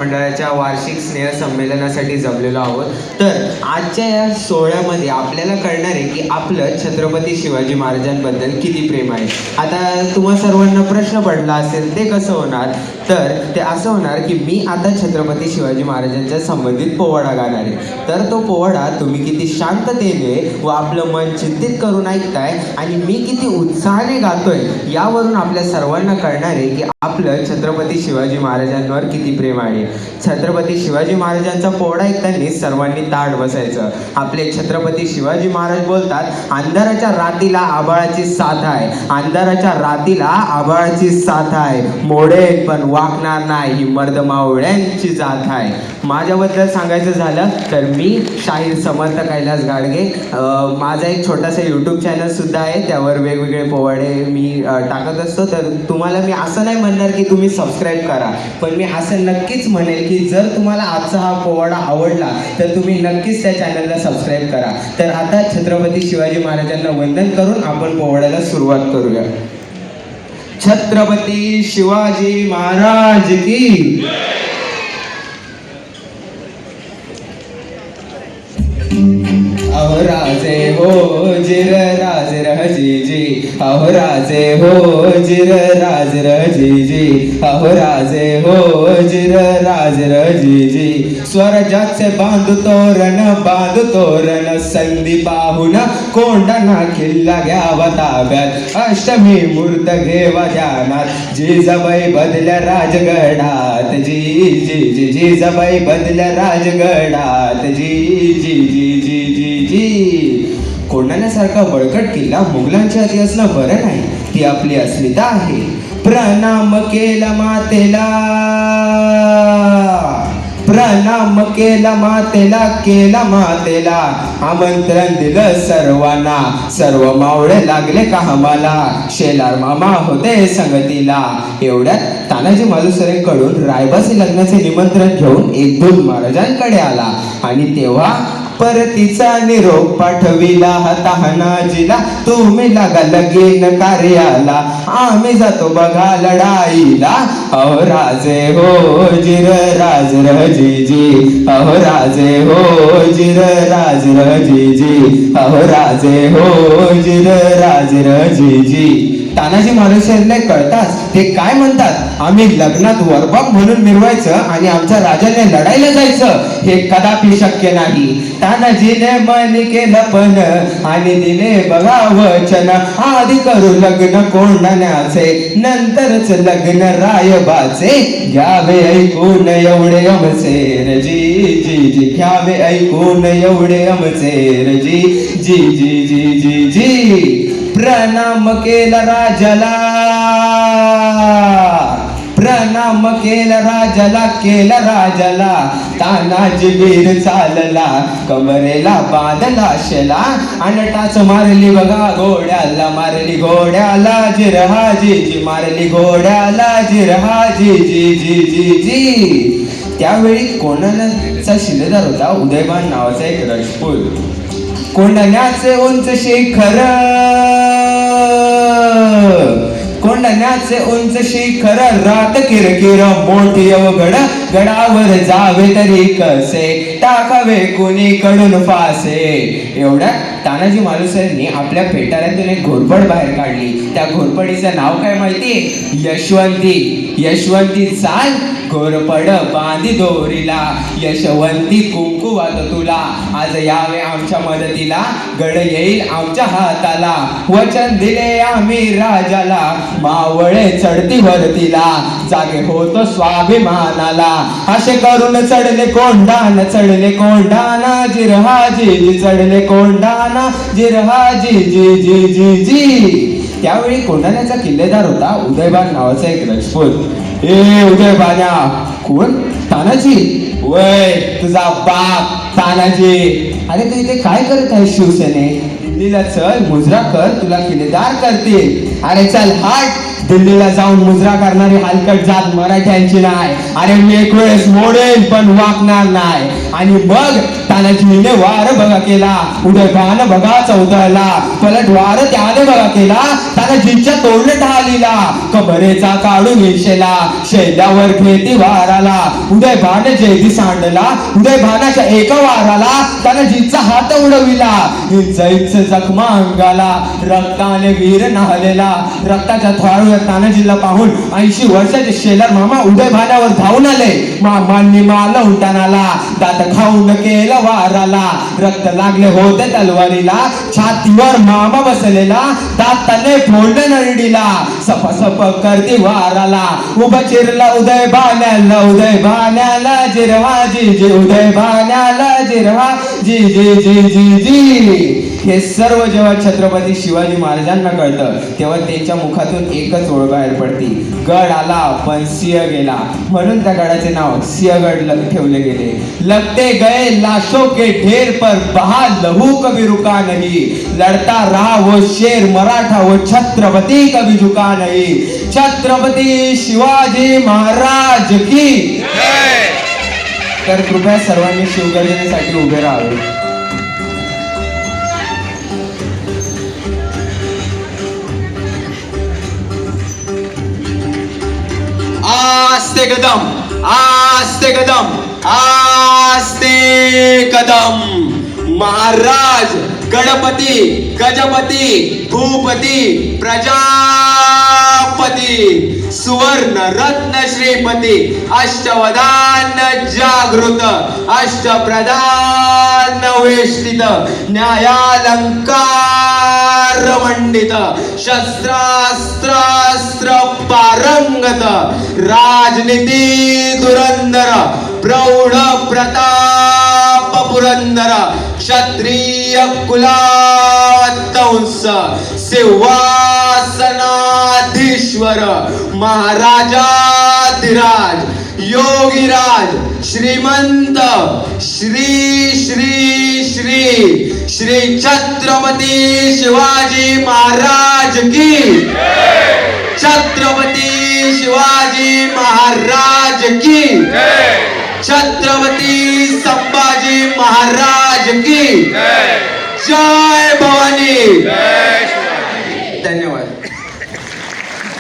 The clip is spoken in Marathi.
मंडळाच्या वार्षिक स्नेह संमेलनासाठी जमलेलो आहोत. तर आजच्या या सोहळ्यामध्ये आपल्याला कळणार आहे की आपलं छत्रपती शिवाजी महाराजांबद्दल किती प्रेम आहे. आता तुम्हा सर्वांना प्रश्न पडला असेल ते कसं होणार, तर ते असं होणार की मी आता छत्रपती शिवाजी महाराजांच्या संबंधित पोवाडा गाणार आहे. तर तो पोवाडा तुम्ही किती शांततेने व आपलं मन चिंतित करून ऐकताय आणि मी किती उत्साहाने गातोय यावरून आपल्या सर्वांना कळणार आहे की आपलं छत्रपती शिवाजी महाराजांवर किती प्रेम आहे. छत्रपती शिवाजी महाराजांचा पोवाडा ऐकताना सर्वांनी ताठ बसायचं. आपले छत्रपती शिवाजी महाराज बोलतात, अंधाराच्या रातीला आभाळाची साथ आहे, अंधाराच्या रातीला आभाळाची साथ आहे, मोडेल पण वाकणार नाही, ही मर्द मावळ्यांची जात आहे. माझ्याबद्दल सांगायचं झालं तर मी शाहीर समर्थ कैलास गाडगे. माझा एक छोटासा यूट्यूब चॅनल सुद्धा आहे, त्यावर वेगवेगळे पोवाडे मी टाकत असतो. तर तुम्हाला मी असं नाही म्हणणार की तुम्ही सबस्क्राईब करा, पण मी असं नक्कीच म्हणेल की जर तुम्हाला आजचा हा पोवाडा आवडला तर तुम्ही नक्कीच त्या चॅनलला सबस्क्राईब करा. तर आता छत्रपती शिवाजी महाराजांना वंदन करून आपण पोवाड्याला सुरुवात करूया. छत्रपती शिवाजी महाराज की. अहो राजे हो जिर राज रजी जी, अहो राजे हो जिर राज रजी जी, अहो राजे हो जिर राज रजी जी. स्वराज्याचे बांधू तोरण संधी पाहून कोंडाणा किल्ला घ्यावा ताब्यात, अष्टमी मूर्त घेवा ध्यानात, जिजाबाई बदल्या राजगडात, जी जी जी जिजाबाई बदल्या राजगडात, जी जी जी जी जी जी. कोंढाण्यासारखा बळकट किल्ला मुघलांच्या हाती असणं बरं नाही, ती आपली अस्मिता आहे. प्रणाम केला मातेला, प्रणाम केला मातेला, केला मातेला, आमंत्रण दिलं सर्वांना, सर्व मावळे लागले कामाला, शेलार मामा होते संगतीला. एवढ्यात तानाजी मालुसरेंकडून रायबासी लग्नाचे निमंत्रण घेऊन एक दूत महाराजांकडे आला आणि तेव्हा परतीचा निरोप पाठविला तानाजीला, तुम्ही लागा लगीन कार्याला, आम्ही जातो बघा लढाईला. अहो राजे हो जिर राज रजी जी, अहो राजे हो जिर राज रजी जी, अहो राजे हो जिर राज रजी जी. तानाजी मालुसरेंना कळताच ते काय म्हणतात, आम्ही लग्नात वरबाग म्हणून मिरवायचं आणि आमच्या राजाने लढायला जायचं, हे कदापि शक्य नाही. तानाजीने मन केलं पण आणि दिले बघा वचन, आधी करू लग्न कोंढाण्याचे, नंतरच लग्न रायबाचे, घ्यावे ऐकून एवढे आमचे जी जी जी, घ्यावे ऐकून एवढे आमचे जी जी जी जी जी जी. प्रणाम केला राजाला, प्रणाम केला राजाला, केला राजाला, तानाजी वीर चालला, कमरेला बांधला शेला, आणि टाच मारली बघा घोड्याला, मारली घोड्याला जिरहाजी जी, मारली घोड्याला जिरहाजी जी जी जी जी. त्यावेळी कोंढाण्याचा शिलेदार होता उदयभान नावाचा एक राजपूत. कोंढाण्याचे उंच शिखर, कोंढाण्याचे उंच शिखर, रात किरकिर मोठी अवघड, गडावर जावे तरी कसे, टाकावे कुणीकडून फासे. एवढ्यात तानाजी मालुसरेंनी आपल्या पेटाऱ्यातून एक घोरपड बाहेर काढली. त्या घोरपडीचं नाव काय माहिती? यशवंती. यशवंती चाल घोरपड बांधी दोरीला, यशवंती कुंकुवात तुला, आज यावे आमच्या मदतीला, गड येईल आमच्या हाताला, वचन दिले आम्ही राजाला, मावळे चढती वरतीला, जागे होतो स्वाभिमानाला, असे करून चढले कोंढाण, चढले कोंढाणा जिरहाजी, चढले कोंढाणा जिरहाजी जी जी जी जी. त्यावेळी कोंढाण्याचा किल्लेदार होता उदयभान नावाचा एक राजपूत. ए उदयभान्या. कोण? तानाजी. वय तुझा बाप तानाजी. अरे तू इथे काय करत आहे शिवसेने? दिल्लीला चल, मुजरा कर, तुला किल्लेदार करतील. अरे चल हट, दिल्लीला जाऊन मुजरा करणारी हलकट जात मराठ्यांची नाही. अरे मी एक वेळेस मोडेल पण वाकणार नाही. आणि मग तानाजीने वार बघा केला, उदयभान बघा चौदळला, पलटवार त्याने बघा केला, तानाजीच्या तोडले ढालीला, कबरेचा काढून विषेला, शैल्यावर खेती वाराला, उदयभान जैदी सांडला, उदयभानाच्या एका वाराला तानाजीचा हात उडविला, इंच जखमा अंगाला, रक्ताने वीर नाहलेला, रक्ताच्या थोड्यावर तानाजीला पाहून 80 वर्षाचे शेलार मामा उदयभानावर धावून आले. मामांनी माल उलटाणाला, दात खाऊन केलं वाराला, रक्त लागले होते तलवारीला, छातीवर मामा बसलेला, दाताने फोडले नरडीला, सप करती वाराला, उभा चिरला उदयभान्याला, उदयभान्याला जिरवा जी जी, उदयभान्याला जिरवा जी जी जी जी जी. हे सर्व जेव्हा छत्रपती शिवाजी महाराजांना कळतं तेव्हा त्यांच्या मुखातून एकच ओळ बाहेर पडती, गड आला पण सिंह गेला, म्हणून त्या गडाचे नाव सिंहगड ठेवले गेले. लगते गए लाशों के ढेर पर बहा लहू कभी रुका नहीं, लड़ता रहा वो शेर मराठा वो छत्रपति कभी झुका नहीं. छत्रपती शिवाजी महाराज की. तर कृपया सर्वांनी शिवगर्जनेसाठी उभे राहावे. आस्ते कदम, आस्ते कदम, आस्ते कदम. महाराज गणपती गजपती भूपती प्रजापती सुवर्ण रत्न श्रीपती अष्टवदान जागृत अष्टप्रधान वेष्टित न्यायालंकार मंडित शस्त्रास्त्र पारंगत राजनीती धुरंधर प्रौढ प्रताप पुरंदर क्षत्रिय कुलावंश सिंहासनाधीश्वर महाराजाधिराज योगीराज श्रीमंत श्री श्री श्री श्री छत्रपती शिवाजी महाराज की. छत्रपती शिवाजी महाराज की. छत्रपती संभाजी महाराज की. जय भवानी.